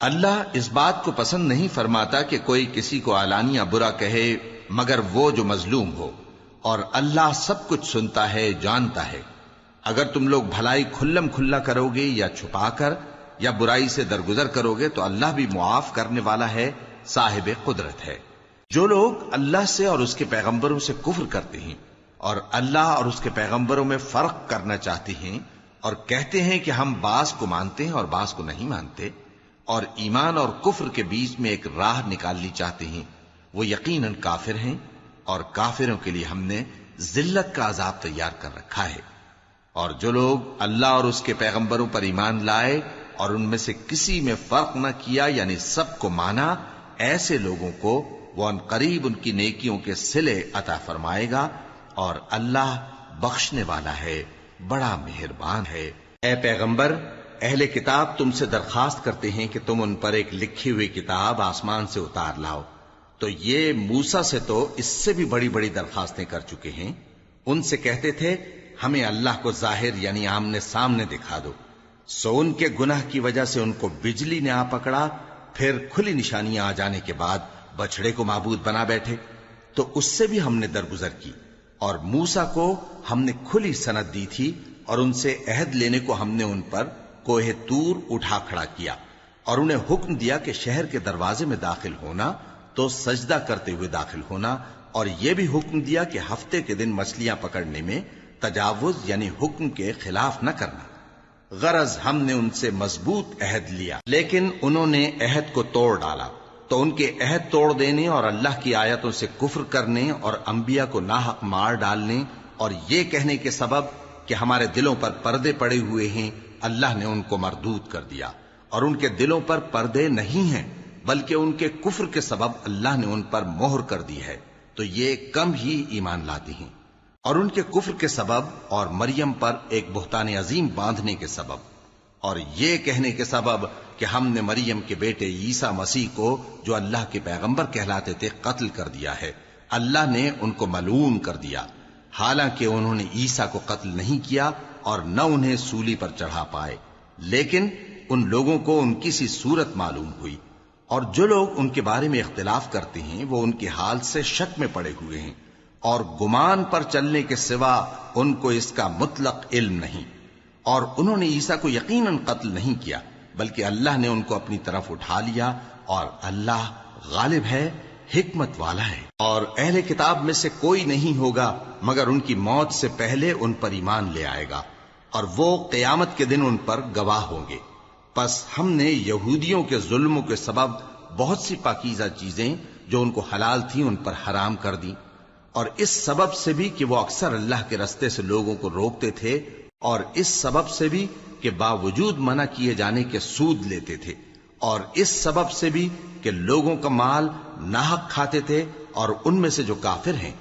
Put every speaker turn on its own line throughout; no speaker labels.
اللہ اس بات کو پسند نہیں فرماتا کہ کوئی کسی کو علانیہ برا کہے مگر وہ جو مظلوم ہو، اور اللہ سب کچھ سنتا ہے، جانتا ہے۔ اگر تم لوگ بھلائی کھلم کھلا کرو گے یا چھپا کر یا برائی سے درگزر کرو گے تو اللہ بھی معاف کرنے والا ہے، صاحب قدرت ہے۔ جو لوگ اللہ سے اور اس کے پیغمبروں سے کفر کرتے ہیں اور اللہ اور اس کے پیغمبروں میں فرق کرنا چاہتے ہیں اور کہتے ہیں کہ ہم بعض کو مانتے ہیں اور بعض کو نہیں مانتے، اور ایمان اور کفر کے بیچ میں ایک راہ نکالنی چاہتے ہیں، وہ یقیناً کافر ہیں، اور کافروں کے لیے ہم نے ذلت کا عذاب تیار کر رکھا ہے۔ اور جو لوگ اللہ اور اس کے پیغمبروں پر ایمان لائے اور ان میں سے کسی میں فرق نہ کیا، یعنی سب کو مانا، ایسے لوگوں کو وہ ان قریب ان کی نیکیوں کے صلے عطا فرمائے گا، اور اللہ بخشنے والا ہے، بڑا مہربان ہے۔ اے پیغمبر، اہل کتاب تم سے درخواست کرتے ہیں کہ تم ان پر ایک لکھی ہوئی کتاب آسمان سے اتار لاؤ، تو یہ موسیٰ سے تو اس سے بھی بڑی بڑی درخواستیں کر چکے ہیں۔ ان سے کہتے تھے ہمیں اللہ کو ظاہر یعنی آمنے سامنے دکھا دو، سو ان کے گناہ کی وجہ سے ان کو بجلی نے آ پکڑا، پھر کھلی نشانیاں آ جانے کے بعد بچڑے کو معبود بنا بیٹھے، تو اس سے بھی ہم نے درگزر کی۔ اور موسیٰ کو ہم نے کھلی سند دی تھی، اور ان سے عہد لینے کو ہم نے ان پر کوہ طور اٹھا کھڑا کیا، اور انہیں حکم دیا کہ شہر کے دروازے میں داخل ہونا تو سجدہ کرتے ہوئے داخل ہونا، اور یہ بھی حکم دیا کہ ہفتے کے دن مچھلیاں پکڑنے میں تجاوز یعنی حکم کے خلاف نہ کرنا۔ غرض ہم نے ان سے مضبوط عہد لیا، لیکن انہوں نے عہد کو توڑ ڈالا، تو ان کے عہد توڑ دینے اور اللہ کی آیتوں سے کفر کرنے اور انبیاء کو ناحق مار ڈالنے اور یہ کہنے کے سبب کہ ہمارے دلوں پر پردے پڑے ہوئے ہیں، اللہ نے ان کو مردود کر دیا۔ اور ان کے دلوں پر پردے نہیں ہیں، بلکہ ان کے کفر کے سبب اللہ نے ان پر مہر کر دی ہے، تو یہ کم ہی ایمان لاتے ہیں۔ اور ان کے کفر کے سبب اور مریم پر ایک بہتان عظیم باندھنے کے سبب اور یہ کہنے کے سبب کہ ہم نے مریم کے بیٹے عیسیٰ مسیح کو جو اللہ کے پیغمبر کہلاتے تھے قتل کر دیا ہے، اللہ نے ان کو ملعون کر دیا، حالانکہ انہوں نے عیسیٰ کو قتل نہیں کیا اور نہ انہیں سولی پر چڑھا پائے، لیکن ان لوگوں کو ان کی سی صورت معلوم ہوئی۔ اور جو لوگ ان کے بارے میں اختلاف کرتے ہیں وہ ان کے حال سے شک میں پڑے ہوئے ہیں، اور گمان پر چلنے کے سوا ان کو اس کا مطلق علم نہیں۔ اور انہوں نے عیسیٰ کو یقیناً قتل نہیں کیا، بلکہ اللہ نے ان کو اپنی طرف اٹھا لیا، اور اللہ غالب ہے، حکمت والا ہے۔ اور اہل کتاب میں سے کوئی نہیں ہوگا مگر ان کی موت سے پہلے ان پر ایمان لے آئے گا، اور وہ قیامت کے دن ان پر گواہ ہوں گے۔ پس ہم نے یہودیوں کے ظلموں کے سبب بہت سی پاکیزہ چیزیں جو ان کو حلال تھیں ان پر حرام کر دیں، اور اس سبب سے بھی کہ وہ اکثر اللہ کے رستے سے لوگوں کو روکتے تھے، اور اس سبب سے بھی کہ باوجود منع کیے جانے کے سود لیتے تھے، اور اس سبب سے بھی کہ لوگوں کا مال ناحق کھاتے تھے، اور ان میں سے جو کافر ہیں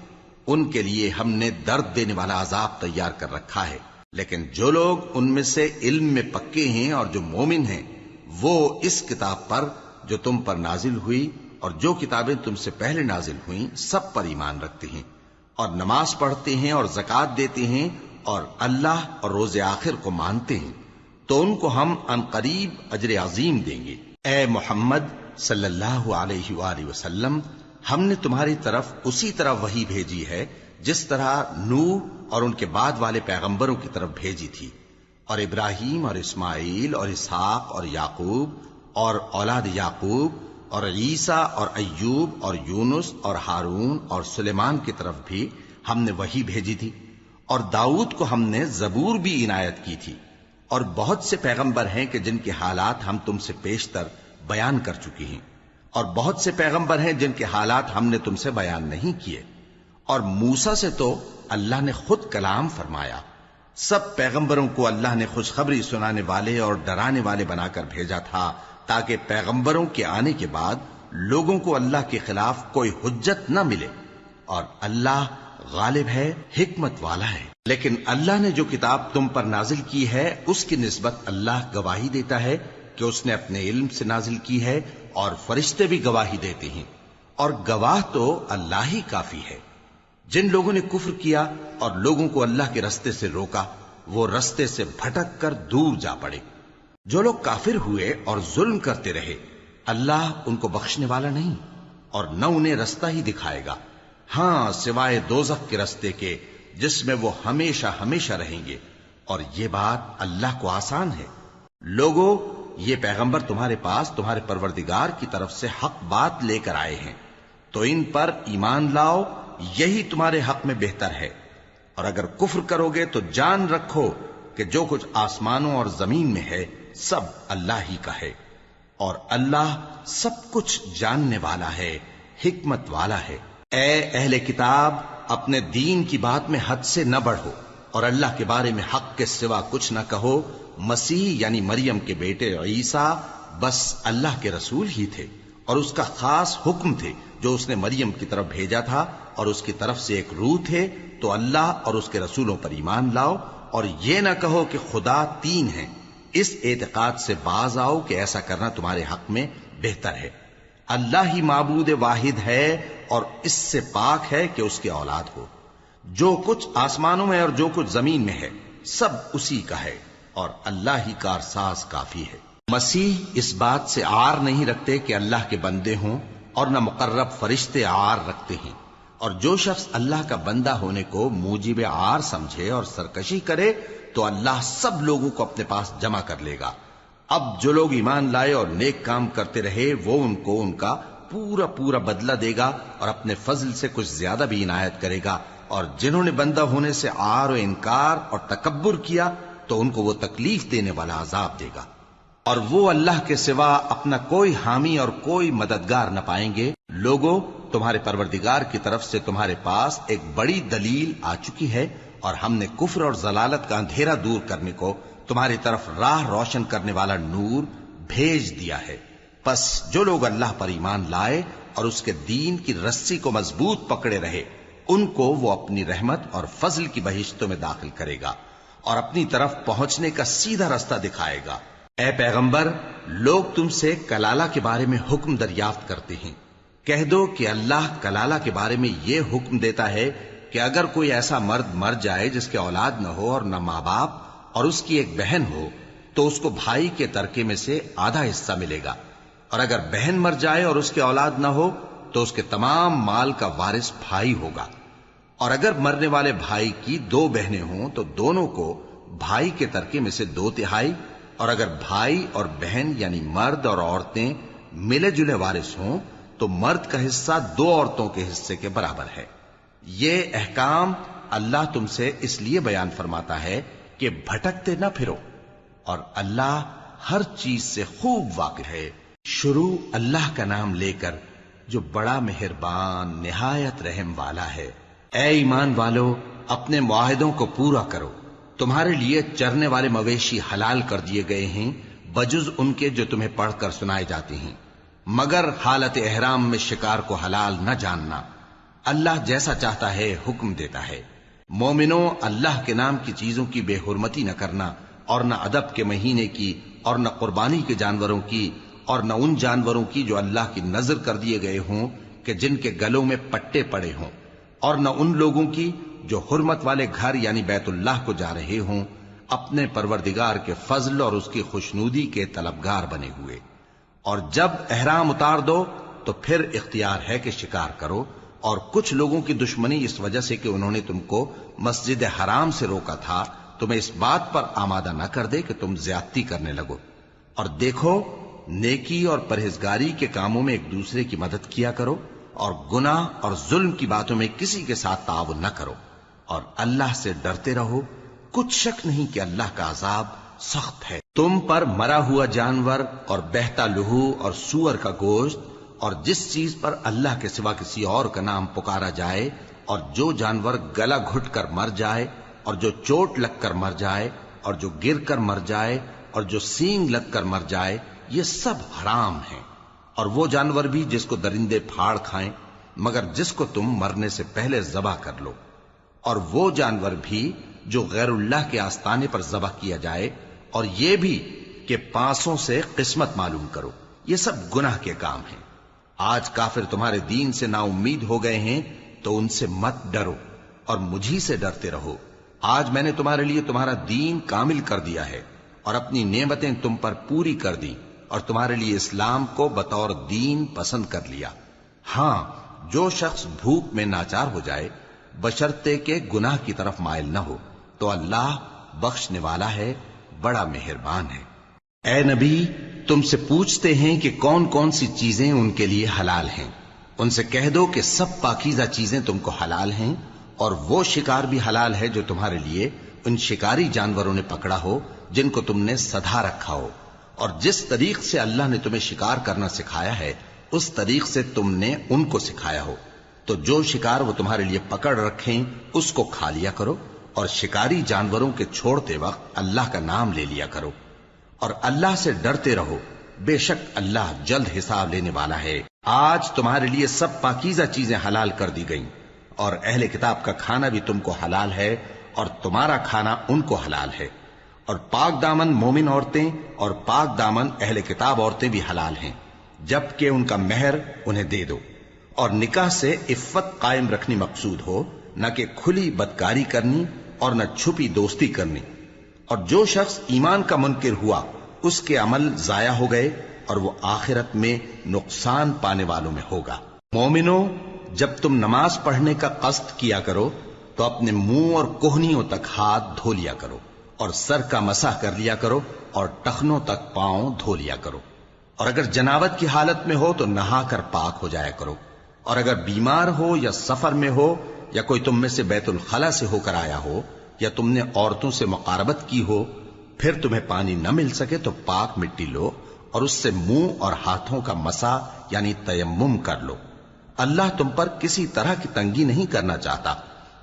ان کے لیے ہم نے درد دینے والا عذاب تیار کر رکھا ہے۔ لیکن جو لوگ ان میں سے علم میں پکے ہیں اور جو مومن ہیں وہ اس کتاب پر جو تم پر نازل ہوئی اور جو کتابیں تم سے پہلے نازل ہوئیں سب پر ایمان رکھتے ہیں، اور نماز پڑھتے ہیں اور زکوٰۃ دیتے ہیں اور اللہ اور روز آخر کو مانتے ہیں، تو ان کو ہم عنقریب اجر عظیم دیں گے۔ اے محمد صلی اللہ علیہ وآلہ وسلم، ہم نے تمہاری طرف اسی طرح وحی بھیجی ہے جس طرح نوح اور ان کے بعد والے پیغمبروں کی طرف بھیجی تھی، اور ابراہیم اور اسماعیل اور اسحاق اور یعقوب اور اولاد یعقوب اور عیسیٰ اور ایوب اور یونس اور ہارون اور سلیمان کی طرف بھی ہم نے وحی بھیجی تھی، اور داؤد کو ہم نے زبور بھی عنایت کی تھی، اور بہت سے پیغمبر ہیں کہ جن کے حالات ہم تم سے پیشتر بیان کر چکی ہیں، اور بہت سے پیغمبر ہیں جن کے حالات ہم نے تم سے بیان نہیں کیے، اور موسیٰ سے تو اللہ نے خود کلام فرمایا۔ سب پیغمبروں کو اللہ نے خوشخبری سنانے والے اور ڈرانے والے بنا کر بھیجا تھا تاکہ پیغمبروں کے آنے کے بعد لوگوں کو اللہ کے خلاف کوئی حجت نہ ملے، اور اللہ غالب ہے، حکمت والا ہے۔ لیکن اللہ نے جو کتاب تم پر نازل کی ہے اس کی نسبت اللہ گواہی دیتا ہے کہ اس نے اپنے علم سے نازل کی ہے، اور فرشتے بھی گواہی دیتے ہیں، اور گواہ تو اللہ ہی کافی ہے۔ جن لوگوں نے کفر کیا اور لوگوں کو اللہ کے رستے سے روکا وہ رستے سے بھٹک کر دور جا پڑے۔ جو لوگ کافر ہوئے اور ظلم کرتے رہے اللہ ان کو بخشنے والا نہیں اور نہ انہیں رستہ ہی دکھائے گا، ہاں سوائے دوزخ کے رستے کے جس میں وہ ہمیشہ ہمیشہ رہیں گے، اور یہ بات اللہ کو آسان ہے۔ لوگو، یہ پیغمبر تمہارے پاس تمہارے پروردگار کی طرف سے حق بات لے کر آئے ہیں، تو ان پر ایمان لاؤ، یہی تمہارے حق میں بہتر ہے، اور اگر کفر کرو گے تو جان رکھو کہ جو کچھ آسمانوں اور زمین میں ہے سب اللہ ہی کا ہے، اور اللہ سب کچھ جاننے والا ہے، حکمت والا ہے۔ اے اہل کتاب، اپنے دین کی بات میں حد سے نہ بڑھو اور اللہ کے بارے میں حق کے سوا کچھ نہ کہو۔ مسیح یعنی مریم کے بیٹے عیسیٰ بس اللہ کے رسول ہی تھے اور اس کا خاص حکم تھے جو اس نے مریم کی طرف بھیجا تھا، اور اس کی طرف سے ایک روح تھے، تو اللہ اور اس کے رسولوں پر ایمان لاؤ، اور یہ نہ کہو کہ خدا تین ہیں۔ اس اعتقاد سے باز آؤ کہ ایسا کرنا تمہارے حق میں بہتر ہے۔ اللہ ہی معبود واحد ہے اور اس سے پاک ہے کہ اس کی اولاد ہو۔ جو کچھ آسمانوں میں اور جو کچھ زمین میں ہے سب اسی کا ہے، اور اللہ ہی کارساز کافی ہے۔ مسیح اس بات سے عار نہیں رکھتے کہ اللہ کے بندے ہوں، اور نہ مقرب فرشتے عار رکھتے ہیں، اور جو شخص اللہ کا بندہ ہونے کو موجب عار سمجھے اور سرکشی کرے تو اللہ سب لوگوں کو اپنے پاس جمع کر لے گا۔ اب جو لوگ ایمان لائے اور نیک کام کرتے رہے وہ ان کو ان کا پورا پورا بدلہ دے گا اور اپنے فضل سے کچھ زیادہ بھی عنایت کرے گا، اور جنہوں نے بندہ ہونے سے عار و انکار اور تکبر کیا تو ان کو وہ تکلیف دینے والا عذاب دے گا، اور وہ اللہ کے سوا اپنا کوئی حامی اور کوئی مددگار نہ پائیں گے۔ لوگوں، تمہارے پروردگار کی طرف سے تمہارے پاس ایک بڑی دلیل آ چکی ہے، اور ہم نے کفر اور ضلالت کا اندھیرا دور کرنے کو تمہاری طرف راہ روشن کرنے والا نور بھیج دیا ہے۔ پس جو لوگ اللہ پر ایمان لائے اور اس کے دین کی رسی کو مضبوط پکڑے رہے ان کو وہ اپنی رحمت اور فضل کی بہشتوں میں داخل کرے گا اور اپنی طرف پہنچنے کا سیدھا رستہ دکھائے گا۔ اے پیغمبر، لوگ تم سے کلالہ کے بارے میں حکم دریافت کرتے ہیں، کہہ دو کہ اللہ کلالہ کے بارے میں یہ حکم دیتا ہے کہ اگر کوئی ایسا مرد مر جائے جس کے اولاد نہ ہو اور نہ ماں باپ اور اس کی ایک بہن ہو تو اس کو بھائی کے ترکے میں سے آدھا حصہ ملے گا، اور اگر بہن مر جائے اور اس کے اولاد نہ ہو تو اس کے تمام مال کا وارث بھائی ہوگا، اور اگر مرنے والے بھائی کی دو بہنیں ہوں تو دونوں کو بھائی کے ترکے میں سے 2/3، اور اگر بھائی اور بہن یعنی مرد اور عورتیں ملے جلے وارث ہوں تو مرد کا حصہ 2 عورتوں کے حصے کے برابر ہے۔ یہ احکام اللہ تم سے اس لیے بیان فرماتا ہے کہ بھٹکتے نہ پھرو، اور اللہ ہر چیز سے خوب واقف ہے۔ شروع اللہ کا نام لے کر جو بڑا مہربان نہایت رحم والا ہے۔ اے ایمان والو، اپنے معاہدوں کو پورا کرو۔ تمہارے لیے چرنے والے مویشی حلال کر دیے گئے ہیں بجز ان کے جو تمہیں پڑھ کر سنائے جاتے ہیں، مگر حالت احرام میں شکار کو حلال نہ جاننا۔ اللہ جیسا چاہتا ہے حکم دیتا ہے۔ مومنوں، اللہ کے نام کی چیزوں کی بے حرمتی نہ کرنا، اور نہ ادب کے مہینے کی، اور نہ قربانی کے جانوروں کی، اور نہ ان جانوروں کی جو اللہ کی نذر کر دیے گئے ہوں کہ جن کے گلوں میں پٹے پڑے ہوں، اور نہ ان لوگوں کی جو حرمت والے گھر یعنی بیت اللہ کو جا رہے ہوں اپنے پروردگار کے فضل اور اس کی خوشنودی کے طلبگار بنے ہوئے۔ اور جب احرام اتار دو تو پھر اختیار ہے کہ شکار کرو، اور کچھ لوگوں کی دشمنی اس وجہ سے کہ انہوں نے تم کو مسجد حرام سے روکا تھا تمہیں اس بات پر آمادہ نہ کر دے کہ تم زیادتی کرنے لگو۔ اور دیکھو، نیکی اور پرہیزگاری کے کاموں میں ایک دوسرے کی مدد کیا کرو، اور گناہ اور ظلم کی باتوں میں کسی کے ساتھ تعاون نہ کرو، اور اللہ سے ڈرتے رہو۔ کچھ شک نہیں کہ اللہ کا عذاب سخت ہے۔ تم پر مرا ہوا جانور اور بہتا لہو اور سور کا گوشت اور جس چیز پر اللہ کے سوا کسی اور کا نام پکارا جائے، اور جو جانور گلا گھٹ کر مر جائے، اور جو چوٹ لگ کر مر جائے، اور جو گر کر مر جائے، اور جو سینگ لگ کر مر جائے، یہ سب حرام ہیں۔ اور وہ جانور بھی جس کو درندے پھاڑ کھائیں، مگر جس کو تم مرنے سے پہلے ذبح کر لو، اور وہ جانور بھی جو غیر اللہ کے آستانے پر ذبح کیا جائے، اور یہ بھی کہ پانسوں سے قسمت معلوم کرو، یہ سب گناہ کے کام ہیں۔ آج کافر تمہارے دین سے نا امید ہو گئے ہیں تو ان سے مت ڈرو اور مجھی سے ڈرتے رہو۔ آج میں نے تمہارے لیے تمہارا دین کامل کر دیا ہے، اور اپنی نعمتیں تم پر پوری کر دی اور تمہارے لیے اسلام کو بطور دین پسند کر لیا۔ ہاں، جو شخص بھوک میں ناچار ہو جائے بشرطے کہ گناہ کی طرف مائل نہ ہو تو اللہ بخشنے والا ہے، بڑا مہربان ہے۔ اے نبی، تم سے پوچھتے ہیں کہ کون کون سی چیزیں ان کے لیے حلال ہیں۔ ان سے کہہ دو کہ سب پاکیزہ چیزیں تم کو حلال ہیں، اور وہ شکار بھی حلال ہے جو تمہارے لیے ان شکاری جانوروں نے پکڑا ہو جن کو تم نے سدھا رکھا ہو، اور جس طریق سے اللہ نے تمہیں شکار کرنا سکھایا ہے اس طریق سے تم نے ان کو سکھایا ہو، تو جو شکار وہ تمہارے لیے پکڑ رکھیں اس کو کھا لیا کرو، اور شکاری جانوروں کے چھوڑتے وقت اللہ کا نام لے لیا کرو، اور اللہ سے ڈرتے رہو، بے شک اللہ جلد حساب لینے والا ہے۔ آج تمہارے لیے سب پاکیزہ چیزیں حلال کر دی گئیں، اور اہل کتاب کا کھانا بھی تم کو حلال ہے اور تمہارا کھانا ان کو حلال ہے، اور پاک دامن مومن عورتیں اور پاک دامن اہل کتاب عورتیں بھی حلال ہیں، جبکہ ان کا مہر انہیں دے دو، اور نکاح سے عفت قائم رکھنی مقصود ہو، نہ کہ کھلی بدکاری کرنی اور نہ چھپی دوستی کرنی۔ اور جو شخص ایمان کا منکر ہوا اس کے عمل ضائع ہو گئے اور وہ آخرت میں نقصان پانے والوں میں ہوگا۔ مومنو، جب تم نماز پڑھنے کا قصد کیا کرو تو اپنے منہ اور کوہنیوں تک ہاتھ دھو لیا کرو، اور سر کا مسح کر لیا کرو، اور ٹخنوں تک پاؤں دھو لیا کرو، اور اگر جنابت کی حالت میں ہو تو نہا کر پاک ہو جایا کرو، اور اگر بیمار ہو یا سفر میں ہو یا کوئی تم میں سے بیت الخلا سے ہو کر آیا ہو یا تم نے عورتوں سے مقاربت کی ہو، پھر تمہیں پانی نہ مل سکے تو پاک مٹی لو اور اس سے منہ اور ہاتھوں کا مسح یعنی تیمم کر لو۔ اللہ تم پر کسی طرح کی تنگی نہیں کرنا چاہتا،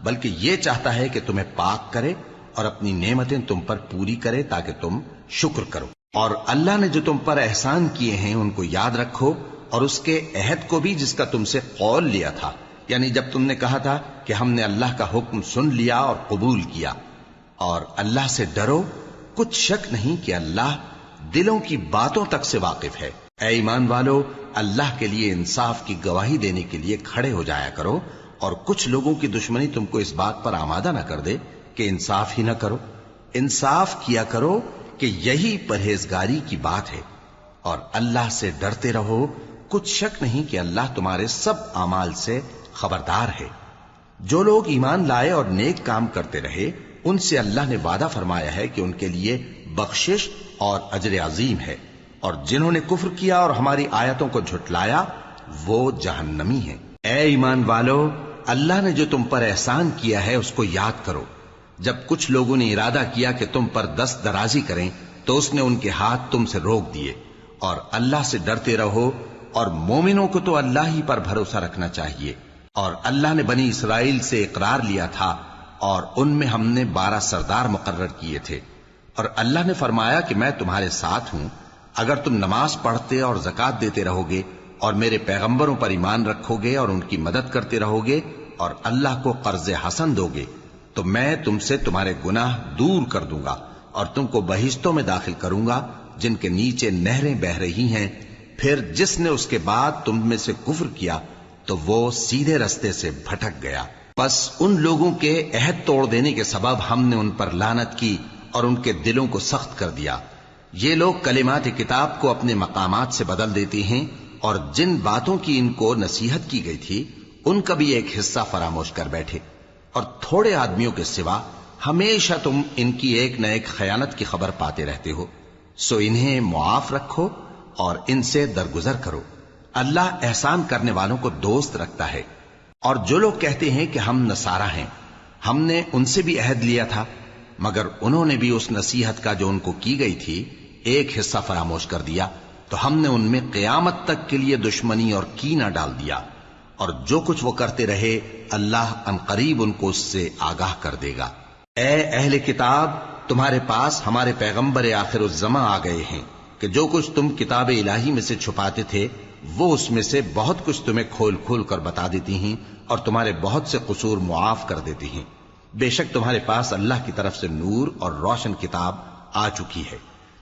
بلکہ یہ چاہتا ہے کہ تمہیں پاک کرے اور اپنی نعمتیں تم پر پوری کرے تاکہ تم شکر کرو۔ اور اللہ نے جو تم پر احسان کیے ہیں ان کو یاد رکھو، اور اس کے عہد کو بھی جس کا تم سے قول لیا تھا، یعنی جب تم نے کہا تھا کہ ہم نے اللہ کا حکم سن لیا اور قبول کیا۔ اور اللہ سے ڈرو، کچھ شک نہیں کہ اللہ دلوں کی باتوں تک سے واقف ہے۔ اے ایمان والو، اللہ کے لیے انصاف کی گواہی دینے کے لیے کھڑے ہو جایا کرو، اور کچھ لوگوں کی دشمنی تم کو اس بات پر آمادہ نہ کر دے کہ انصاف ہی نہ کرو۔ انصاف کیا کرو کہ یہی پرہیزگاری کی بات ہے، اور اللہ سے ڈرتے رہو، کچھ شک نہیں کہ اللہ تمہارے سب اعمال سے خبردار ہے۔ جو لوگ ایمان لائے اور نیک کام کرتے رہے ان سے اللہ نے وعدہ فرمایا ہے کہ ان کے لیے بخشش اور اجر عظیم ہے، اور جنہوں نے کفر کیا اور ہماری آیتوں کو جھٹلایا وہ جہنمی ہیں۔ اے ایمان والو، اللہ نے جو تم پر احسان کیا ہے اس کو یاد کرو۔ جب کچھ لوگوں نے ارادہ کیا کہ تم پر دست درازی کریں تو اس نے ان کے ہاتھ تم سے روک دیے، اور اللہ سے ڈرتے رہو، اور مومنوں کو تو اللہ ہی پر بھروسہ رکھنا چاہیے۔ اور اللہ نے بنی اسرائیل سے اقرار لیا تھا اور ان میں ہم نے 12 سردار مقرر کیے تھے، اور اللہ نے فرمایا کہ میں تمہارے ساتھ ہوں، اگر تم نماز پڑھتے اور زکوٰۃ دیتے رہو گے اور میرے پیغمبروں پر ایمان رکھو گے اور ان کی مدد کرتے رہو گے اور اللہ کو قرض حسن دو گے تو میں تم سے تمہارے گناہ دور کر دوں گا اور تم کو بہشتوں میں داخل کروں گا جن کے نیچے نہریں بہ رہی ہیں۔ پھر جس نے اس کے بعد تم میں سے کفر کیا تو وہ سیدھے رستے سے بھٹک گیا۔ پس ان لوگوں کے عہد توڑ دینے کے سبب ہم نے ان پر لعنت کی اور ان کے دلوں کو سخت کر دیا۔ یہ لوگ کلمات کتاب کو اپنے مقامات سے بدل دیتے ہیں، اور جن باتوں کی ان کو نصیحت کی گئی تھی ان کا بھی ایک حصہ فراموش کر بیٹھے، اور تھوڑے آدمیوں کے سوا ہمیشہ تم ان کی ایک نہ ایک خیانت کی خبر پاتے رہتے ہو، سو انہیں معاف رکھو اور ان سے درگزر کرو۔ اللہ احسان کرنے والوں کو دوست رکھتا ہے۔ اور جو لوگ کہتے ہیں کہ ہم نصارہ ہیں، ہم نے ان سے بھی عہد لیا تھا، مگر انہوں نے بھی اس نصیحت کا جو ان کو کی گئی تھی ایک حصہ فراموش کر دیا، تو ہم نے ان میں قیامت تک کے لیے دشمنی اور کینہ ڈال دیا، اور جو کچھ وہ کرتے رہے اللہ عنقریب ان کو اس سے آگاہ کر دے گا۔ اے اہل کتاب، تمہارے پاس ہمارے پیغمبر آخر الزماں آ گئے ہیں کہ جو کچھ تم کتاب الہی میں سے چھپاتے تھے وہ اس میں سے بہت کچھ تمہیں کھول کھول کر بتا دیتی ہیں اور تمہارے بہت سے قصور معاف کر دیتی ہیں۔ بے شک تمہارے پاس اللہ کی طرف سے نور اور روشن کتاب آ چکی ہے،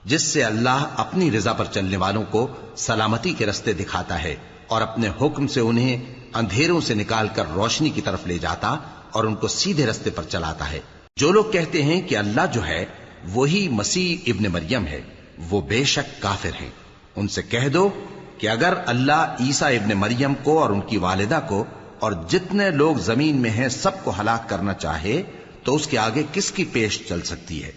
جس سے اللہ اپنی رضا پر چلنے والوں کو سلامتی کے رستے دکھاتا ہے اور اپنے حکم سے انہیں اندھیروں سے نکال کر روشنی کی طرف لے جاتا اور ان کو سیدھے رستے پر چلاتا ہے۔ جو لوگ کہتے ہیں کہ اللہ جو ہے وہی مسیح ابن مریم ہے، وہ بے شک کافر ہیں۔ ان سے کہہ دو کہ اگر اللہ عیسیٰ ابن مریم کو اور ان کی والدہ کو اور جتنے لوگ زمین میں ہیں سب کو ہلاک کرنا چاہے تو اس کے آگے کس کی پیش چل سکتی ہے؟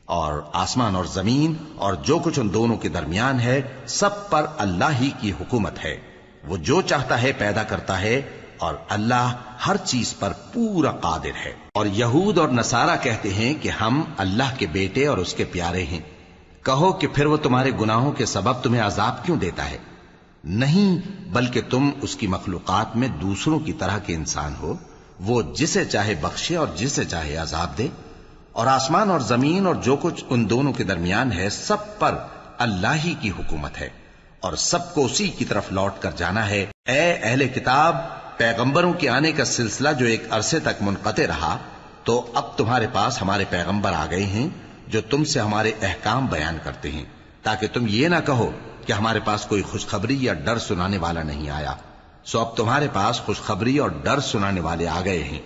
اور آسمان اور زمین اور جو کچھ ان دونوں کے درمیان ہے سب پر اللہ ہی کی حکومت ہے۔ وہ جو چاہتا ہے پیدا کرتا ہے، اور اللہ ہر چیز پر پورا قادر ہے۔ اور یہود اور نصارہ کہتے ہیں کہ ہم اللہ کے بیٹے اور اس کے پیارے ہیں۔ کہو کہ پھر وہ تمہارے گناہوں کے سبب تمہیں عذاب کیوں دیتا ہے؟ نہیں، بلکہ تم اس کی مخلوقات میں دوسروں کی طرح کے انسان ہو، وہ جسے چاہے بخشے اور جسے چاہے عذاب دے۔ اور آسمان اور زمین اور جو کچھ ان دونوں کے درمیان ہے سب پر اللہ ہی کی حکومت ہے، اور سب کو اسی کی طرف لوٹ کر جانا ہے۔ اے اہل کتاب، پیغمبروں کے آنے کا سلسلہ جو ایک عرصے تک منقطع رہا، تو اب تمہارے پاس ہمارے پیغمبر آ گئے ہیں جو تم سے ہمارے احکام بیان کرتے ہیں، تاکہ تم یہ نہ کہو کہ ہمارے پاس کوئی خوشخبری یا ڈر سنانے والا نہیں آیا۔ سو اب تمہارے پاس خوشخبری اور ڈر سنانے والے آ گئے ہیں،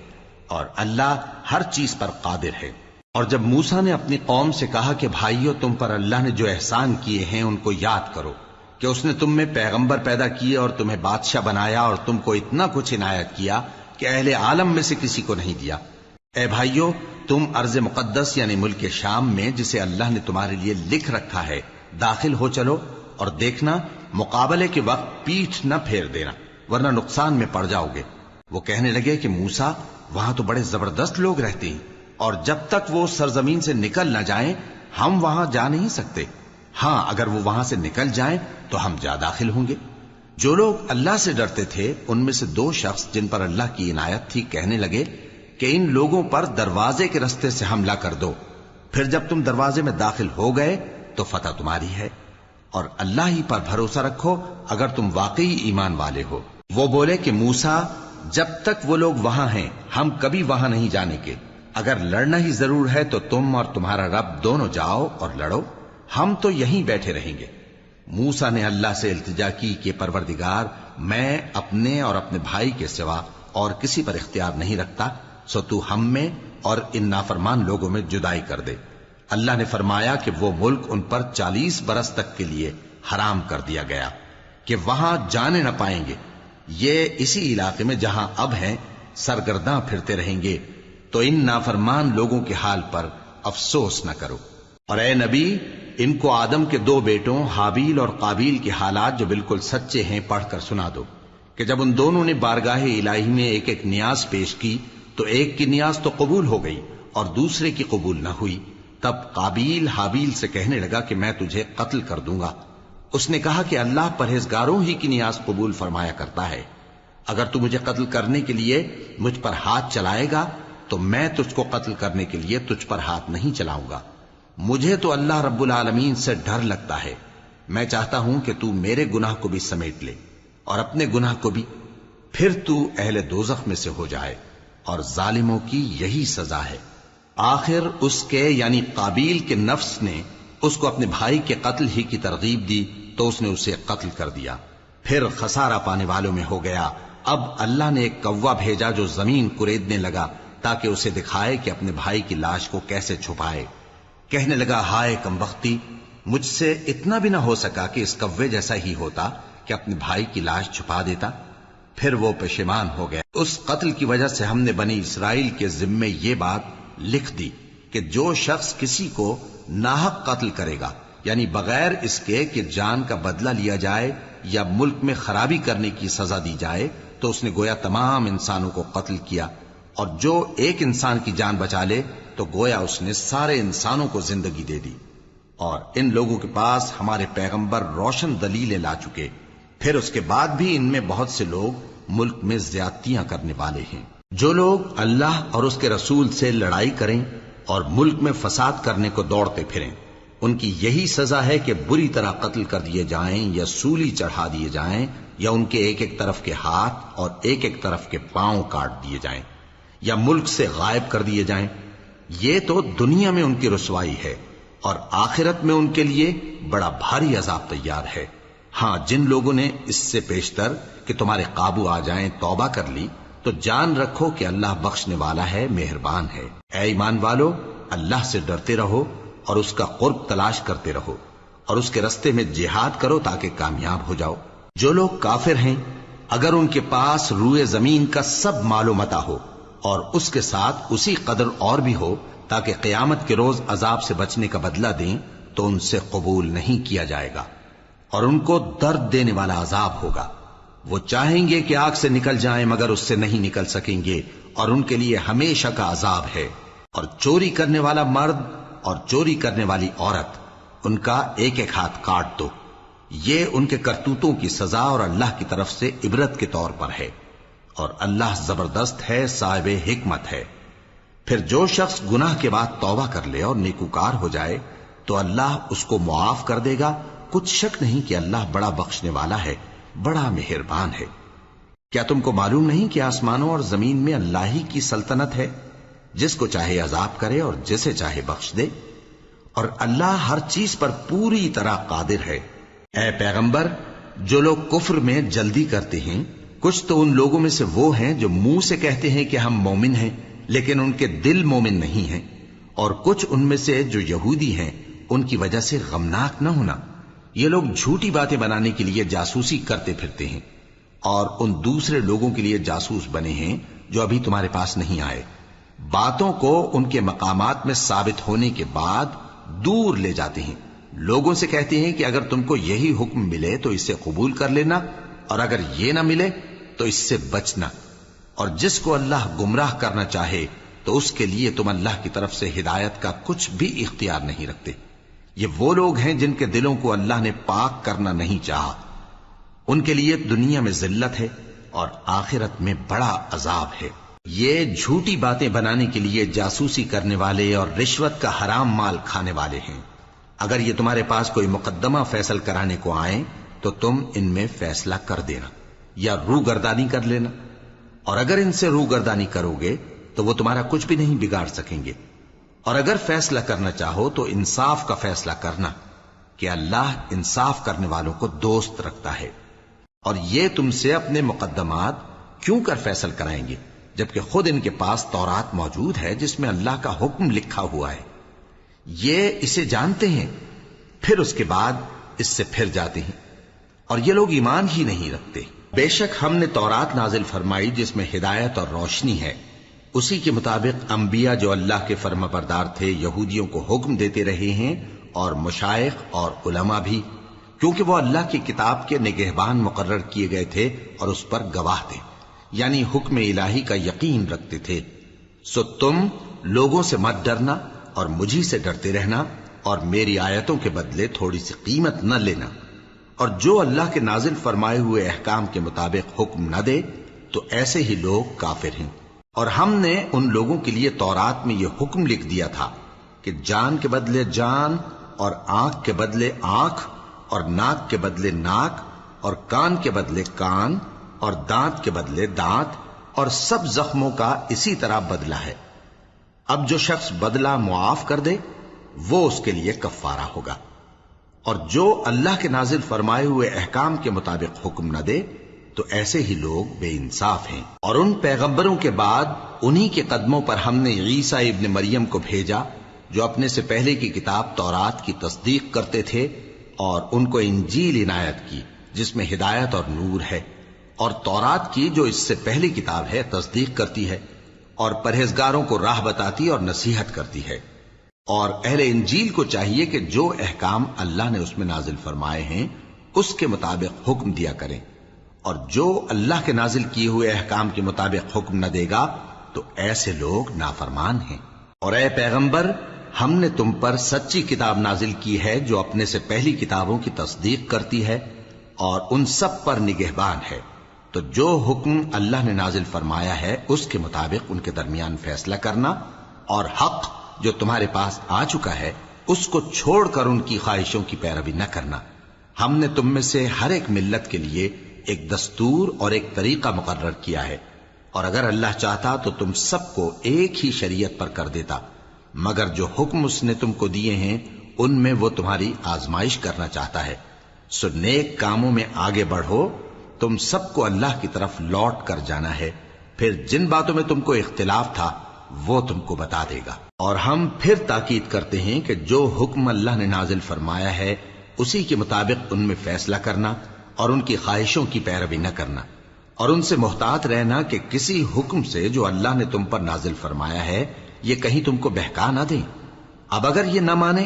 اور اللہ ہر چیز پر قادر ہے۔ اور جب موسیٰ نے اپنی قوم سے کہا کہ بھائیو، تم پر اللہ نے جو احسان کیے ہیں ان کو یاد کرو، کہ اس نے تم میں پیغمبر پیدا کیے اور تمہیں بادشاہ بنایا اور تم کو اتنا کچھ عنایت کیا کہ اہل عالم میں سے کسی کو نہیں دیا۔ اے بھائیو، تم ارض مقدس یعنی ملک شام میں، جسے اللہ نے تمہارے لیے لکھ رکھا ہے، داخل ہو چلو، اور دیکھنا مقابلے کے وقت پیٹھ نہ پھیر دینا، ورنہ نقصان میں پڑ جاؤ گے۔ وہ کہنے لگے کہ موسیٰ، وہاں تو بڑے زبردست لوگ رہتے ہیں، اور جب تک وہ سرزمین سے نکل نہ جائیں ہم وہاں جا نہیں سکتے۔ ہاں، اگر وہ وہاں سے نکل جائیں تو ہم جا داخل ہوں گے۔ جو لوگ اللہ سے ڈرتے تھے ان میں سے دو شخص جن پر اللہ کی عنایت تھی کہنے لگے کہ ان لوگوں پر دروازے کے رستے سے حملہ کر دو، پھر جب تم دروازے میں داخل ہو گئے تو فتح تمہاری ہے، اور اللہ ہی پر بھروسہ رکھو اگر تم واقعی ایمان والے ہو۔ وہ بولے کہ موسیٰ، جب تک وہ لوگ وہاں ہیں ہم کبھی وہاں نہیں جانے کے، اگر لڑنا ہی ضرور ہے تو تم اور تمہارا رب دونوں جاؤ اور لڑو، ہم تو یہیں بیٹھے رہیں گے۔ موسیٰ نے اللہ سے التجا کی کہ پروردگار، میں اپنے اور اپنے بھائی کے سوا اور کسی پر اختیار نہیں رکھتا، سو تو ہم میں اور ان نافرمان لوگوں میں جدائی کر دے۔ اللہ نے فرمایا کہ وہ ملک ان پر 40 برس تک کے لیے حرام کر دیا گیا کہ وہاں جانے نہ پائیں گے۔ یہ اسی علاقے میں جہاں اب ہیں سرگرداں پھرتے رہیں گے، تو ان نافرمان لوگوں کے حال پر افسوس نہ کرو۔ اور اے نبی، ان کو آدم کے 2 بیٹوں حابیل اور قابیل کے حالات جو بالکل سچے ہیں پڑھ کر سنا دو، کہ جب ان دونوں نے بارگاہ الہی میں ایک ایک نیاز پیش کی تو ایک کی نیاز تو قبول ہو گئی اور دوسرے کی قبول نہ ہوئی۔ تب قابیل حابیل سے کہنے لگا کہ میں تجھے قتل کر دوں گا۔ اس نے کہا کہ اللہ پرہیزگاروں ہی کی نیاز قبول فرمایا کرتا ہے، اگر تو مجھے قتل کرنے کے لیے مجھ پر ہاتھ چلائے گا تو میں تجھ کو قتل کرنے کے لیے تجھ پر ہاتھ نہیں چلاؤں گا۔ مجھے تو اللہ رب العالمین سے ڈر لگتا ہے، میں چاہتا ہوں کہ تو میرے گناہ کو بھی سمیٹ لے اور اپنے گناہ کو بھی، پھر تو اہل دوزخ میں سے ہو جائے، اور ظالموں کی یہی سزا ہے۔ آخر اس کے یعنی قابیل کے نفس نے اس کو اپنے بھائی کے قتل ہی کی ترغیب دی تو اس نے اسے قتل کر دیا، پھر خسارہ پانے والوں میں ہو گیا۔ اب اللہ نے ایک کوا بھیجا جو زمین کریدنے لگا تاکہ اسے دکھائے کہ اپنے بھائی کی لاش کو کیسے چھپائے۔ کہنے لگا، ہائے کمبختی، مجھ سے اتنا بھی نہ ہو سکا کہ اس کوے جیسا ہی ہوتا کہ اپنے بھائی کی لاش چھپا دیتا۔ پھر وہ پشیمان ہو گیا۔ اس قتل کی وجہ سے ہم نے بنی اسرائیل کے ذمے یہ بات لکھ دی کہ جو شخص کسی کو ناحق قتل کرے گا، یعنی بغیر اس کے کہ جان کا بدلہ لیا جائے یا ملک میں خرابی کرنے کی سزا دی جائے، تو اس نے گویا تمام انسانوں کو قتل کیا، اور جو ایک انسان کی جان بچا لے تو گویا اس نے سارے انسانوں کو زندگی دے دی۔ اور ان لوگوں کے پاس ہمارے پیغمبر روشن دلیلیں لا چکے، پھر اس کے بعد بھی ان میں بہت سے لوگ ملک میں زیادتیاں کرنے والے ہیں۔ جو لوگ اللہ اور اس کے رسول سے لڑائی کریں اور ملک میں فساد کرنے کو دوڑتے پھریں، ان کی یہی سزا ہے کہ بری طرح قتل کر دیے جائیں یا سولی چڑھا دیے جائیں، یا ان کے ایک ایک طرف کے ہاتھ اور ایک ایک طرف کے پاؤں کاٹ دیے جائیں، یا ملک سے غائب کر دیے جائیں۔ یہ تو دنیا میں ان کی رسوائی ہے، اور آخرت میں ان کے لیے بڑا بھاری عذاب تیار ہے۔ ہاں، جن لوگوں نے اس سے پیشتر کہ تمہارے قابو آ جائیں توبہ کر لی تو جان رکھو کہ اللہ بخشنے والا ہے، مہربان ہے۔ اے ایمان والو، اللہ سے ڈرتے رہو اور اس کا قرب تلاش کرتے رہو اور اس کے رستے میں جہاد کرو تاکہ کامیاب ہو جاؤ۔ جو لوگ کافر ہیں اگر ان کے پاس روئے زمین کا سب مال و متاع ہو اور اس کے ساتھ اسی قدر اور بھی ہو تاکہ قیامت کے روز عذاب سے بچنے کا بدلہ دیں تو ان سے قبول نہیں کیا جائے گا اور ان کو درد دینے والا عذاب ہوگا۔ وہ چاہیں گے کہ آگ سے نکل جائیں مگر اس سے نہیں نکل سکیں گے اور ان کے لیے ہمیشہ کا عذاب ہے۔ اور چوری کرنے والا مرد اور چوری کرنے والی عورت ان کا ایک ایک ہاتھ کاٹ دو، یہ ان کے کرتوتوں کی سزا اور اللہ کی طرف سے عبرت کے طور پر ہے، اور اللہ زبردست ہے، صاحب حکمت ہے۔ پھر جو شخص گناہ کے بعد توبہ کر لے اور نیکوکار ہو جائے تو اللہ اس کو معاف کر دے گا، کچھ شک نہیں کہ اللہ بڑا بخشنے والا ہے، بڑا مہربان ہے۔ کیا تم کو معلوم نہیں کہ آسمانوں اور زمین میں اللہ ہی کی سلطنت ہے، جس کو چاہے عذاب کرے اور جسے چاہے بخش دے، اور اللہ ہر چیز پر پوری طرح قادر ہے۔ اے پیغمبر، جو لوگ کفر میں جلدی کرتے ہیں کچھ تو ان لوگوں میں سے وہ ہیں جو منہ سے کہتے ہیں کہ ہم مومن ہیں لیکن ان کے دل مومن نہیں ہیں، اور کچھ ان میں سے جو یہودی ہیں ان کی وجہ سے غمناک نہ ہونا۔ یہ لوگ جھوٹی باتیں بنانے کے لیے جاسوسی کرتے پھرتے ہیں اور ان دوسرے لوگوں کے لیے جاسوس بنے ہیں جو ابھی تمہارے پاس نہیں آئے، باتوں کو ان کے مقامات میں ثابت ہونے کے بعد دور لے جاتے ہیں، لوگوں سے کہتے ہیں کہ اگر تم کو یہی حکم ملے تو اسے قبول کر لینا اور اگر یہ نہ ملے تو اس سے بچنا، اور جس کو اللہ گمراہ کرنا چاہے تو اس کے لیے تم اللہ کی طرف سے ہدایت کا کچھ بھی اختیار نہیں رکھتے۔ یہ وہ لوگ ہیں جن کے دلوں کو اللہ نے پاک کرنا نہیں چاہا، ان کے لیے دنیا میں ذلت ہے اور آخرت میں بڑا عذاب ہے۔ یہ جھوٹی باتیں بنانے کے لیے جاسوسی کرنے والے اور رشوت کا حرام مال کھانے والے ہیں۔ اگر یہ تمہارے پاس کوئی مقدمہ فیصل کرانے کو آئیں تو تم ان میں فیصلہ کر دینا یا روگردانی کر لینا، اور اگر ان سے روگردانی کرو گے تو وہ تمہارا کچھ بھی نہیں بگاڑ سکیں گے، اور اگر فیصلہ کرنا چاہو تو انصاف کا فیصلہ کرنا کہ اللہ انصاف کرنے والوں کو دوست رکھتا ہے۔ اور یہ تم سے اپنے مقدمات کیوں کر فیصل کرائیں گے جبکہ خود ان کے پاس تورات موجود ہے جس میں اللہ کا حکم لکھا ہوا ہے، یہ اسے جانتے ہیں پھر اس کے بعد اس سے پھر جاتے ہیں، اور یہ لوگ ایمان ہی نہیں رکھتے۔ بے شک ہم نے تورات نازل فرمائی جس میں ہدایت اور روشنی ہے، اسی کے مطابق انبیاء جو اللہ کے فرما بردار تھے یہودیوں کو حکم دیتے رہے ہیں، اور مشائخ اور علماء بھی، کیونکہ وہ اللہ کی کتاب کے نگہبان مقرر کیے گئے تھے اور اس پر گواہ تھے، یعنی حکم الہی کا یقین رکھتے تھے۔ سو تم لوگوں سے مت ڈرنا اور مجھی سے ڈرتے رہنا، اور میری آیتوں کے بدلے تھوڑی سی قیمت نہ لینا، اور جو اللہ کے نازل فرمائے ہوئے احکام کے مطابق حکم نہ دے تو ایسے ہی لوگ کافر ہیں۔ اور ہم نے ان لوگوں کے لیے تورات میں یہ حکم لکھ دیا تھا کہ جان کے بدلے جان، اور آنکھ کے بدلے آنکھ، اور ناک کے بدلے ناک، اور کان کے بدلے کان، اور دانت کے بدلے دانت، اور سب زخموں کا اسی طرح بدلہ ہے۔ اب جو شخص بدلہ معاف کر دے وہ اس کے لیے کفارہ ہوگا، اور جو اللہ کے نازل فرمائے ہوئے احکام کے مطابق حکم نہ دے تو ایسے ہی لوگ بے انصاف ہیں۔ اور ان پیغمبروں کے بعد انہی کے قدموں پر ہم نے عیسیٰ ابن مریم کو بھیجا جو اپنے سے پہلے کی کتاب تورات کی تصدیق کرتے تھے، اور ان کو انجیل عنایت کی جس میں ہدایت اور نور ہے، اور تورات کی جو اس سے پہلی کتاب ہے تصدیق کرتی ہے اور پرہیزگاروں کو راہ بتاتی اور نصیحت کرتی ہے۔ اور اہل انجیل کو چاہیے کہ جو احکام اللہ نے اس میں نازل فرمائے ہیں اس کے مطابق حکم دیا کریں، اور جو اللہ کے نازل کیے ہوئے احکام کے مطابق حکم نہ دے گا تو ایسے لوگ نافرمان ہیں۔ اور اے پیغمبر، ہم نے تم پر سچی کتاب نازل کی ہے جو اپنے سے پہلی کتابوں کی تصدیق کرتی ہے اور ان سب پر نگہبان ہے، تو جو حکم اللہ نے نازل فرمایا ہے اس کے مطابق ان کے درمیان فیصلہ کرنا، اور حق جو تمہارے پاس آ چکا ہے اس کو چھوڑ کر ان کی خواہشوں کی پیروی نہ کرنا۔ ہم نے تم میں سے ہر ایک ملت کے لیے ایک دستور اور ایک طریقہ مقرر کیا ہے، اور اگر اللہ چاہتا تو تم سب کو ایک ہی شریعت پر کر دیتا، مگر جو حکم اس نے تم کو دیے ہیں ان میں وہ تمہاری آزمائش کرنا چاہتا ہے۔ سو نیک کاموں میں آگے بڑھو، تم سب کو اللہ کی طرف لوٹ کر جانا ہے۔ پھر جن باتوں میں تم کو اختلاف تھا وہ تم کو بتا دے گا۔ اور ہم پھر تاکید کرتے ہیں کہ جو حکم اللہ نے نازل فرمایا ہے اسی کے مطابق ان میں فیصلہ کرنا اور ان کی خواہشوں کی پیروی نہ کرنا، اور ان سے محتاط رہنا کہ کسی حکم سے جو اللہ نے تم پر نازل فرمایا ہے یہ کہیں تم کو بہکا نہ دیں۔ اب اگر یہ نہ مانے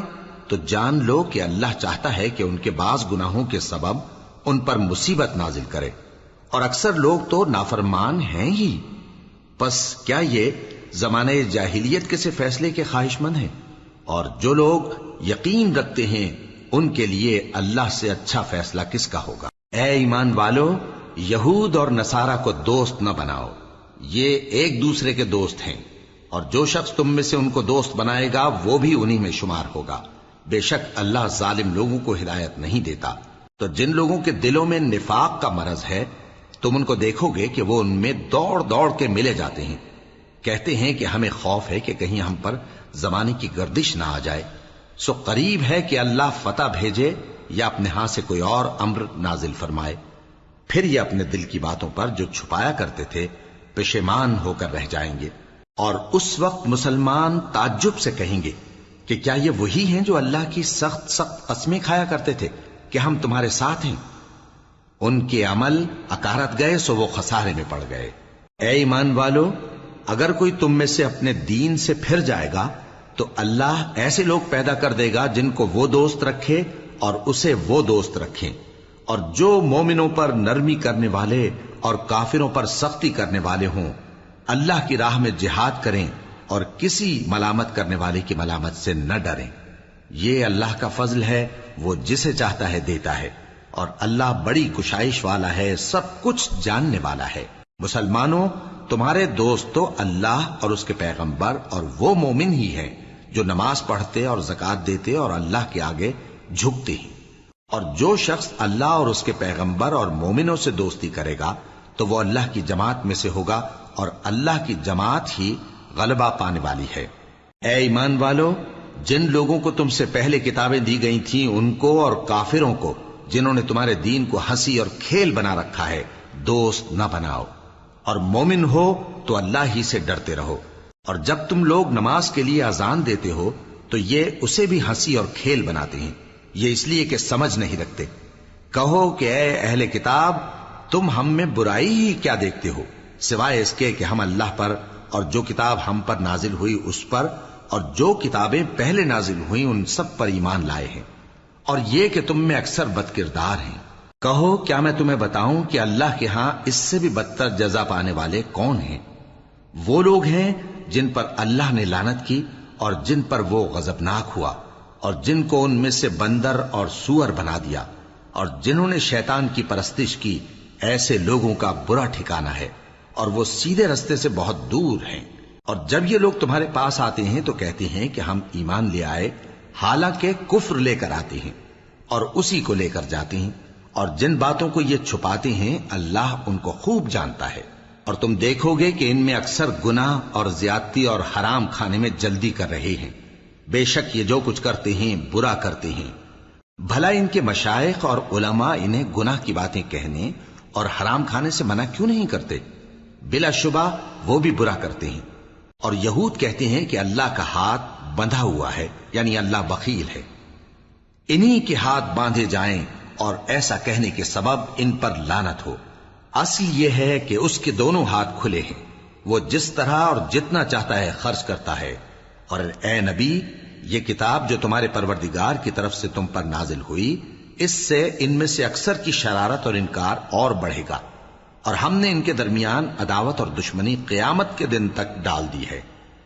تو جان لو کہ اللہ چاہتا ہے کہ ان کے بعض گناہوں کے سبب ان پر مصیبت نازل کرے، اور اکثر لوگ تو نافرمان ہیں ہی۔ پس کیا یہ زمانہ جاہلیت کے سے فیصلے کے خواہش مند ہیں؟ اور جو لوگ یقین رکھتے ہیں ان کے لیے اللہ سے اچھا فیصلہ کس کا ہوگا؟ اے ایمان والو، یہود اور نصارہ کو دوست نہ بناؤ، یہ ایک دوسرے کے دوست ہیں، اور جو شخص تم میں سے ان کو دوست بنائے گا وہ بھی انہی میں شمار ہوگا۔ بے شک اللہ ظالم لوگوں کو ہدایت نہیں دیتا۔ تو جن لوگوں کے دلوں میں نفاق کا مرض ہے تم ان کو دیکھو گے کہ وہ ان میں دوڑ دوڑ کے ملے جاتے ہیں، کہتے ہیں کہ ہمیں خوف ہے کہ کہیں ہم پر زمانے کی گردش نہ آ جائے، سو قریب ہے کہ اللہ فتح بھیجے یا اپنے ہاں سے کوئی اور امر نازل فرمائے، پھر یہ اپنے دل کی باتوں پر جو چھپایا کرتے تھے پشیمان ہو کر رہ جائیں گے۔ اور اس وقت مسلمان تعجب سے کہیں گے کہ کیا یہ وہی ہیں جو اللہ کی سخت سخت قسمیں کھایا کرتے تھے کہ ہم تمہارے ساتھ ہیں؟ ان کے عمل اکارت گئے سو وہ خسارے میں پڑ گئے۔ اے ایمان والو، اگر کوئی تم میں سے اپنے دین سے پھر جائے گا تو اللہ ایسے لوگ پیدا کر دے گا جن کو وہ دوست رکھے اور اسے وہ دوست رکھیں، اور جو مومنوں پر نرمی کرنے والے اور کافروں پر سختی کرنے والے ہوں، اللہ کی راہ میں جہاد کریں اور کسی ملامت کرنے والے کی ملامت سے نہ ڈریں۔ یہ اللہ کا فضل ہے، وہ جسے چاہتا ہے دیتا ہے، اور اللہ بڑی کشائش والا ہے، سب کچھ جاننے والا ہے۔ مسلمانوں، تمہارے دوست تو اللہ اور اس کے پیغمبر اور وہ مومن ہی ہیں جو نماز پڑھتے اور زکوٰۃ دیتے اور اللہ کے آگے جھکتے ہیں۔ اور جو شخص اللہ اور اس کے پیغمبر اور مومنوں سے دوستی کرے گا تو وہ اللہ کی جماعت میں سے ہوگا، اور اللہ کی جماعت ہی غلبہ پانے والی ہے۔ اے ایمان والو، جن لوگوں کو تم سے پہلے کتابیں دی گئی تھیں ان کو اور کافروں کو جنہوں نے تمہارے دین کو ہنسی اور کھیل بنا رکھا ہے دوست نہ بناؤ، اور مومن ہو تو اللہ ہی سے ڈرتے رہو۔ اور جب تم لوگ نماز کے لیے اذان دیتے ہو تو یہ اسے بھی ہنسی اور کھیل بناتے ہیں، یہ اس لیے کہ سمجھ نہیں رکھتے۔ کہو کہ اے اہل کتاب، تم ہم میں برائی ہی کیا دیکھتے ہو، سوائے اس کے کہ ہم اللہ پر اور جو کتاب ہم پر نازل ہوئی اس پر اور جو کتابیں پہلے نازل ہوئیں ان سب پر ایمان لائے ہیں، اور یہ کہ تم میں اکثر بد کردار ہیں۔ کہو کیا میں تمہیں بتاؤں کہ اللہ کے ہاں اس سے بھی بدتر جزا پانے والے کون ہیں؟ وہ لوگ ہیں جن پر اللہ نے لعنت کی اور جن پر وہ غضبناک ہوا، اور جن کو ان میں سے بندر اور سور بنا دیا، اور جنہوں نے شیطان کی پرستش کی، ایسے لوگوں کا برا ٹھکانہ ہے، اور وہ سیدھے رستے سے بہت دور ہیں۔ اور جب یہ لوگ تمہارے پاس آتے ہیں تو کہتے ہیں کہ ہم ایمان لے آئے، حالانکہ کفر لے کر آتے ہیں اور اسی کو لے کر جاتے ہیں، اور جن باتوں کو یہ چھپاتے ہیں اللہ ان کو خوب جانتا ہے۔ اور تم دیکھو گے کہ ان میں اکثر گناہ اور زیادتی اور حرام کھانے میں جلدی کر رہے ہیں، بے شک یہ جو کچھ کرتے ہیں برا کرتے ہیں۔ بھلا ان کے مشائخ اور علماء انہیں گناہ کی باتیں کہنے اور حرام کھانے سے منع کیوں نہیں کرتے؟ بلا شبہ وہ بھی برا کرتے ہیں۔ اور یہود کہتے ہیں کہ اللہ کا ہاتھ بندھا ہوا ہے، یعنی اللہ بخیل ہے، انہی کے ہاتھ باندھے جائیں، اور ایسا کہنے کے سبب ان پر لعنت ہو۔ اصل یہ ہے کہ اس کے دونوں ہاتھ کھلے ہیں، وہ جس طرح اور جتنا چاہتا ہے خرچ کرتا ہے۔ اور اے نبی، یہ کتاب جو تمہارے پروردگار کی طرف سے تم پر نازل ہوئی، اس سے ان میں سے اکثر کی شرارت اور انکار اور بڑھے گا، اور ہم نے ان کے درمیان عداوت اور دشمنی قیامت کے دن تک ڈال دی ہے۔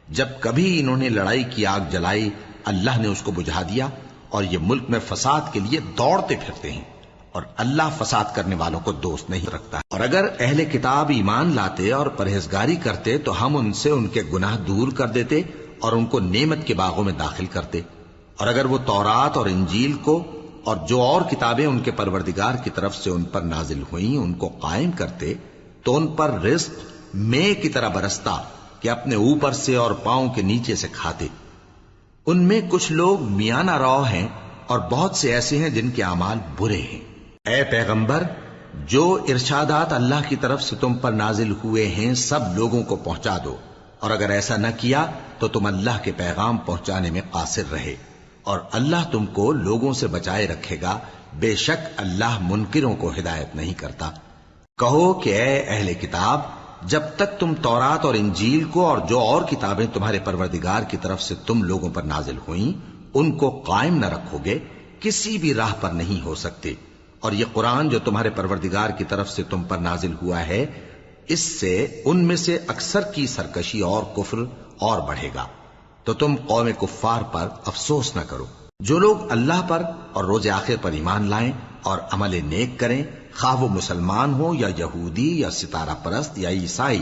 جب کبھی انہوں نے لڑائی کی آگ جلائی اللہ نے اس کو بجھا دیا، اور یہ ملک میں فساد کے لیے دوڑتے پھرتے ہیں، اور اللہ فساد کرنے والوں کو دوست نہیں رکھتا۔ اور اگر اہل کتاب ایمان لاتے اور پرہیزگاری کرتے تو ہم ان سے ان کے گناہ دور کر دیتے اور ان کو نعمت کے باغوں میں داخل کرتے۔ اور اگر وہ تورات اور انجیل کو اور جو اور کتابیں ان کے پروردگار کی طرف سے ان پر نازل ہوئیں ان کو قائم کرتے تو ان پر رزق مے کی طرح برستا کہ اپنے اوپر سے اور پاؤں کے نیچے سے کھاتے۔ ان میں کچھ لوگ میانہ رو ہیں اور بہت سے ایسے ہیں جن کے اعمال برے ہیں۔ اے پیغمبر، جو ارشادات اللہ کی طرف سے تم پر نازل ہوئے ہیں سب لوگوں کو پہنچا دو، اور اگر ایسا نہ کیا تو تم اللہ کے پیغام پہنچانے میں قاصر رہے، اور اللہ تم کو لوگوں سے بچائے رکھے گا، بے شک اللہ منکروں کو ہدایت نہیں کرتا۔ کہو کہ اے اہل کتاب، جب تک تم تورات اور انجیل کو اور جو اور کتابیں تمہارے پروردگار کی طرف سے تم لوگوں پر نازل ہوئیں ان کو قائم نہ رکھو گے، کسی بھی راہ پر نہیں ہو سکتے۔ اور یہ قرآن جو تمہارے پروردگار کی طرف سے تم پر نازل ہوا ہے، اس سے ان میں سے اکثر کی سرکشی اور کفر اور بڑھے گا، تو تم قوم کفار پر افسوس نہ کرو۔ جو لوگ اللہ پر اور روز آخر پر ایمان لائیں اور عمل نیک کریں، خواہ وہ مسلمان ہو یا یہودی یا ستارہ پرست یا عیسائی،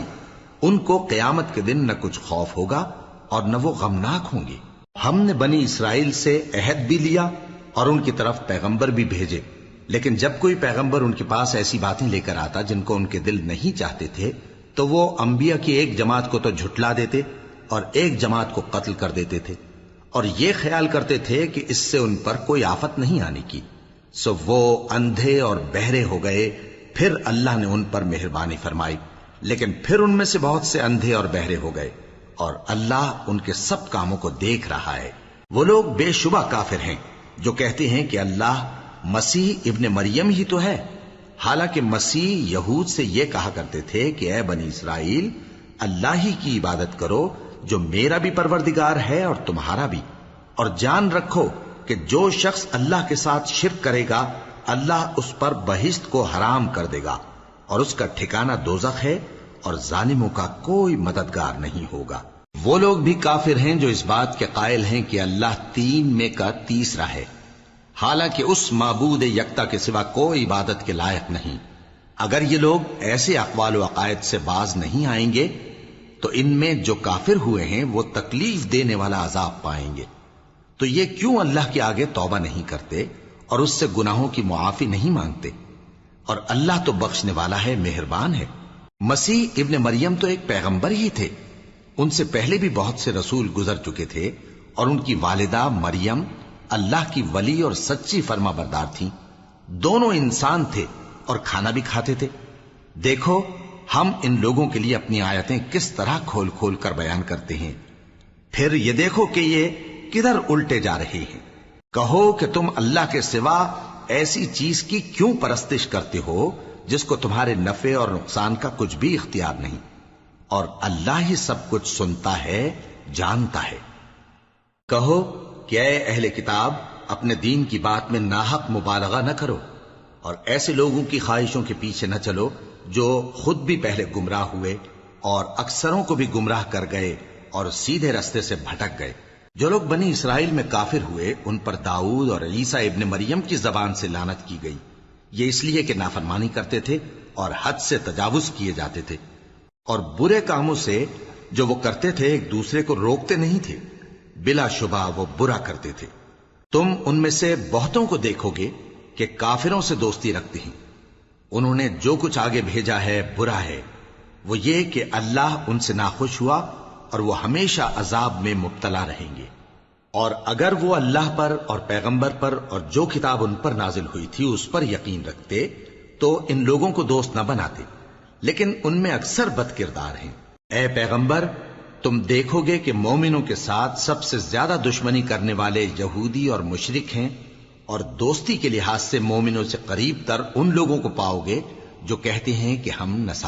ان کو قیامت کے دن نہ کچھ خوف ہوگا اور نہ وہ غمناک ہوں گے۔ ہم نے بنی اسرائیل سے عہد بھی لیا اور ان کی طرف پیغمبر بھی بھیجے، لیکن جب کوئی پیغمبر ان کے پاس ایسی باتیں لے کر آتا جن کو ان کے دل نہیں چاہتے تھے، تو وہ انبیاء کی ایک جماعت کو تو جھٹلا دیتے اور ایک جماعت کو قتل کر دیتے تھے، اور یہ خیال کرتے تھے کہ اس سے ان پر کوئی آفت نہیں آنے کی، سو وہ اندھے اور بہرے ہو گئے۔ پھر اللہ نے ان پر مہربانی فرمائی، لیکن پھر ان میں سے بہت سے اندھے اور بہرے ہو گئے، اور اللہ ان کے سب کاموں کو دیکھ رہا ہے۔ وہ لوگ بے شبہ کافر ہیں جو کہتے ہیں کہ اللہ مسیح ابن مریم ہی تو ہے، حالانکہ مسیح یہود سے یہ کہا کرتے تھے کہ اے بنی اسرائیل، اللہ ہی کی عبادت کرو جو میرا بھی پروردگار ہے اور تمہارا بھی، اور جان رکھو کہ جو شخص اللہ کے ساتھ شرک کرے گا اللہ اس پر بہشت کو حرام کر دے گا، اور اس کا ٹھکانہ دوزخ ہے، اور ظالموں کا کوئی مددگار نہیں ہوگا۔ وہ لوگ بھی کافر ہیں جو اس بات کے قائل ہیں کہ اللہ تین میں کا تیسرا ہے، حالانکہ اس معبود یکتا کے سوا کوئی عبادت کے لائق نہیں۔ اگر یہ لوگ ایسے اقوال و عقائد سے باز نہیں آئیں گے تو ان میں جو کافر ہوئے ہیں وہ تکلیف دینے والا عذاب پائیں گے۔ تو یہ کیوں اللہ کے آگے توبہ نہیں کرتے اور اس سے گناہوں کی معافی نہیں مانگتے؟ اور اللہ تو بخشنے والا ہے، مہربان ہے۔ مسیح ابن مریم تو ایک پیغمبر ہی تھے، ان سے پہلے بھی بہت سے رسول گزر چکے تھے، اور ان کی والدہ مریم اللہ کی ولی اور سچی فرما بردار تھیں۔ دونوں انسان تھے اور کھانا بھی کھاتے تھے۔ دیکھو ہم ان لوگوں کے لیے اپنی آیتیں کس طرح کھول کھول کر بیان کرتے ہیں، پھر یہ دیکھو کہ یہ کدھر الٹے جا رہے ہیں۔ کہو کہ تم اللہ کے سوا ایسی چیز کی کیوں پرستش کرتے ہو جس کو تمہارے نفع اور نقصان کا کچھ بھی اختیار نہیں، اور اللہ ہی سب کچھ سنتا ہے، جانتا ہے۔ کہو کہ اے اہل کتاب، اپنے دین کی بات میں ناحق مبالغہ نہ کرو، اور ایسے لوگوں کی خواہشوں کے پیچھے نہ چلو جو خود بھی پہلے گمراہ ہوئے اور اکثروں کو بھی گمراہ کر گئے اور سیدھے رستے سے بھٹک گئے۔ جو لوگ بنی اسرائیل میں کافر ہوئے ان پر داؤد اور عیسیٰ ابن مریم کی زبان سے لعنت کی گئی، یہ اس لیے کہ نافرمانی کرتے تھے اور حد سے تجاوز کیے جاتے تھے، اور برے کاموں سے جو وہ کرتے تھے ایک دوسرے کو روکتے نہیں تھے، بلا شبہ وہ برا کرتے تھے۔ تم ان میں سے بہتوں کو دیکھو گے کہ کافروں سے دوستی رکھتے ہیں، انہوں نے جو کچھ آگے بھیجا ہے برا ہے، وہ یہ کہ اللہ ان سے ناخوش ہوا اور وہ ہمیشہ عذاب میں مبتلا رہیں گے۔ اور اگر وہ اللہ پر اور پیغمبر پر اور جو کتاب ان پر نازل ہوئی تھی اس پر یقین رکھتے تو ان لوگوں کو دوست نہ بناتے، لیکن ان میں اکثر بد کردار ہیں۔ اے پیغمبر، تم دیکھو گے کہ مومنوں کے ساتھ سب سے زیادہ دشمنی کرنے والے یہودی اور مشرک ہیں، اور دوستی کے لحاظ سے مومنوں سے قریب تر ان لوگوں کو پاؤ گے جو کہتے ہیں کہ ہم نصارہ